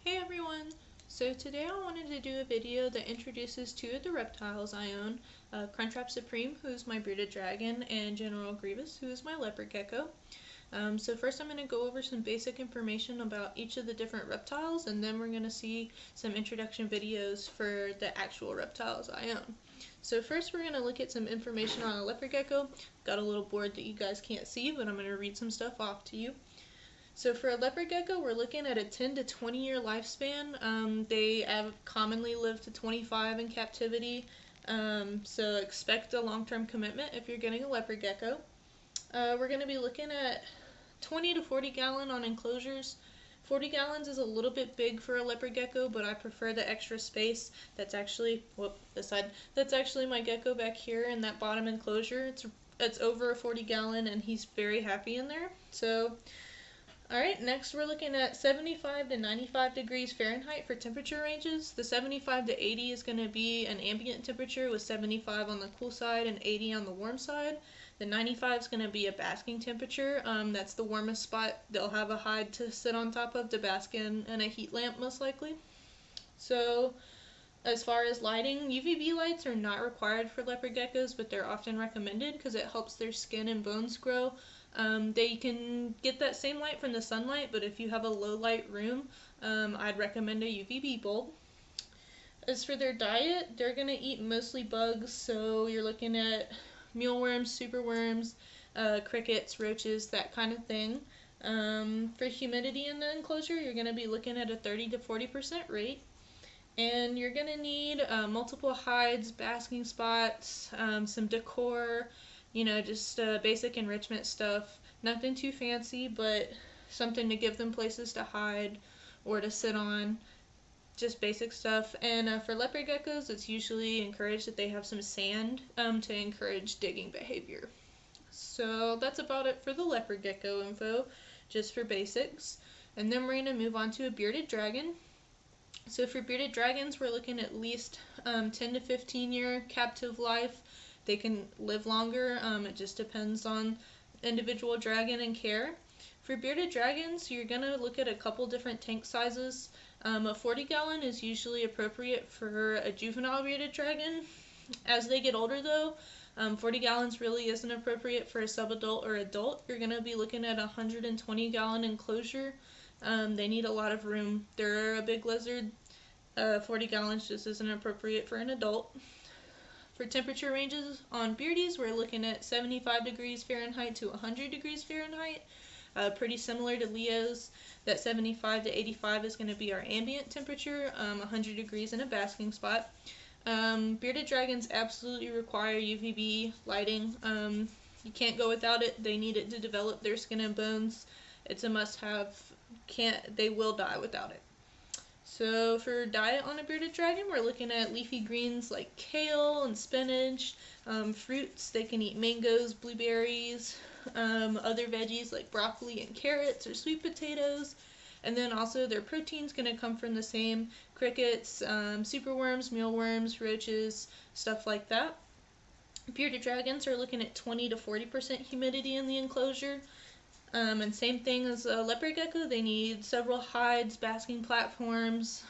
Hey everyone! So today I wanted to do a video that introduces two of the reptiles I own, Crunchwrap Supreme, who's my bearded dragon, and General Grievous, who is my leopard gecko. So first I'm going to go over some basic information about each of the different reptiles, and then we're going to see some introduction videos for the actual reptiles I own. So first we're going to look at some information on a leopard gecko. Got a little board that you guys can't see, but I'm going to read some stuff off to you. So for a leopard gecko, we're looking at a 10 to 20 year lifespan. They commonly live to 25 in captivity, so expect a long-term commitment if you're getting a leopard gecko. We're going to be looking at 20 to 40 gallon on enclosures. 40 gallons is a little bit big for a leopard gecko, but I prefer the extra space. That's actually, that's actually my gecko back here in that bottom enclosure. It's over a 40 gallon and he's very happy in there. So alright, next we're looking at 75 to 95 degrees Fahrenheit for temperature ranges. The 75 to 80 is going to be an ambient temperature with 75 on the cool side and 80 on the warm side. The 95 is going to be a basking temperature. That's the warmest spot. They'll have a hide to sit on top of to bask in and a heat lamp most likely. So as far as lighting, UVB lights are not required for leopard geckos, but they're often recommended because it helps their skin and bones grow. They can get that same light from the sunlight, but if you have a low light room, I'd recommend a UVB bulb. As for their diet, they're going to eat mostly bugs, so you're looking at mealworms, superworms, crickets, roaches, that kind of thing. For humidity in the enclosure, you're going to be looking at a 30 to 40% rate. And you're going to need multiple hides, basking spots, some decor, just basic enrichment stuff. Nothing too fancy, but something to give them places to hide or to sit on. Just basic stuff. And for leopard geckos, it's usually encouraged that they have some sand to encourage digging behavior. So that's about it for the leopard gecko info, just for basics. And then we're going to move on to a bearded dragon. So for bearded dragons, we're looking at least 10 to 15 year captive life. They can live longer. It just depends on individual dragon and care. For bearded dragons, you're going to look at a couple different tank sizes. A 40 gallon is usually appropriate for a juvenile bearded dragon. As they get older though, 40 gallons really isn't appropriate for a subadult or adult. You're going to be looking at a 120 gallon enclosure. They need a lot of room. They're a big lizard. 40 gallons just isn't appropriate for an adult. For temperature ranges on beardies, we're looking at 75 degrees Fahrenheit to 100 degrees Fahrenheit. Pretty similar to Leo's. That 75 to 85 is going to be our ambient temperature, 100 degrees in a basking spot. Bearded dragons absolutely require UVB lighting. You can't go without it. They need it to develop their skin and bones. It's a must-have. They will die without it. So for diet on a bearded dragon, we're looking at leafy greens like kale and spinach, fruits. They can eat mangoes, blueberries, other veggies like broccoli and carrots or sweet potatoes. And then also their protein's going to come from the same crickets, superworms, mealworms, roaches, stuff like that. Bearded dragons are looking at 20 to 40% humidity in the enclosure. And same thing as a leopard gecko, they need several hides, basking platforms,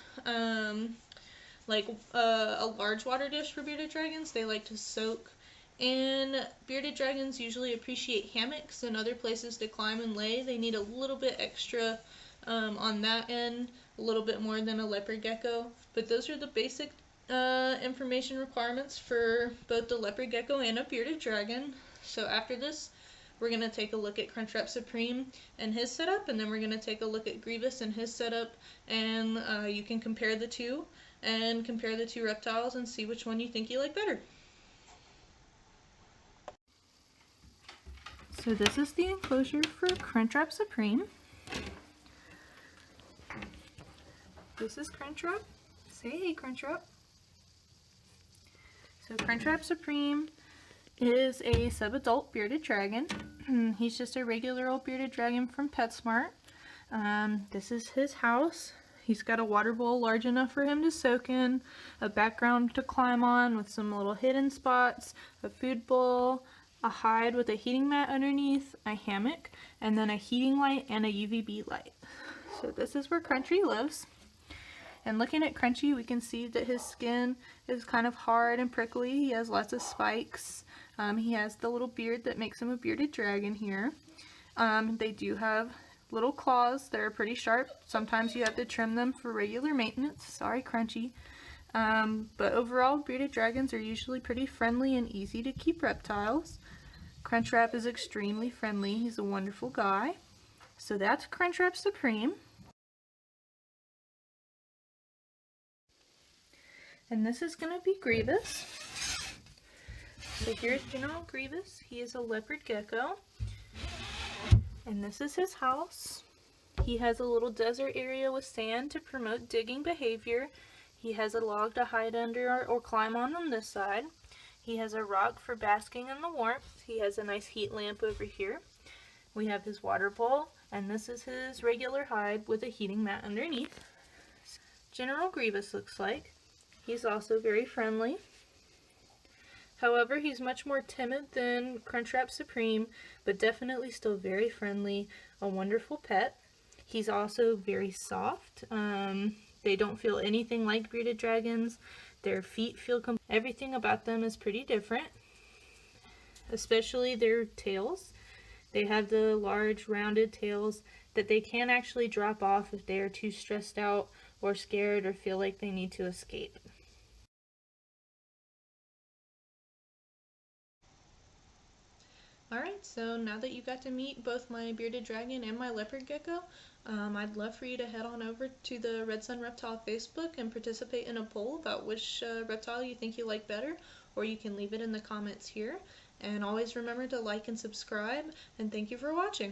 like a large water dish for bearded dragons. They like to soak. And bearded dragons usually appreciate hammocks and other places to climb and lay. They need a little bit extra on that end, a little bit more than a leopard gecko. But those are the basic information requirements for both the leopard gecko and a bearded dragon. So after this, we're going to take a look at Crunchwrap Supreme and his setup, and then we're going to take a look at Grievous and his setup, and you can compare the two reptiles and see which one you think you like better. So this is the enclosure for Crunchwrap Supreme. This is Crunchwrap. Say hey, Crunchwrap. So Crunchwrap Supreme is a subadult bearded dragon. He's just a regular old bearded dragon from PetSmart. This is his house. He's got a water bowl large enough for him to soak in, a background to climb on with some little hidden spots, a food bowl, a hide with a heating mat underneath, a hammock, and then a heating light and a UVB light. So this is where Crunchy lives. And looking at Crunchy, we can see that his skin is kind of hard and prickly. He has lots of spikes. He has the little beard that makes him a bearded dragon here. They do have little claws that are pretty sharp. Sometimes you have to trim them for regular maintenance. Sorry, Crunchy. But overall, bearded dragons are usually pretty friendly and easy to keep reptiles. Crunchwrap is extremely friendly. He's a wonderful guy. So that's Crunchwrap Supreme. And this is going to be Grievous. So here's General Grievous. He is a leopard gecko. And this is his house. He has a little desert area with sand to promote digging behavior. He has a log to hide under or climb on this side. He has a rock for basking in the warmth. He has a nice heat lamp over here. We have his water bowl, and this is his regular hide with a heating mat underneath. General Grievous looks like. He's also very friendly. However, he's much more timid than Crunchwrap Supreme, but definitely still very friendly, a wonderful pet. He's also very soft. They don't feel anything like bearded dragons. Their feet feel everything about them is pretty different, especially their tails. They have the large rounded tails that they can actually drop off if they are too stressed out or scared or feel like they need to escape. Alright, so now that you got to meet both my bearded dragon and my leopard gecko, I'd love for you to head on over to the Red Sun Reptile Facebook and participate in a poll about which reptile you think you like better, or you can leave it in the comments here. And always remember to like and subscribe, and thank you for watching.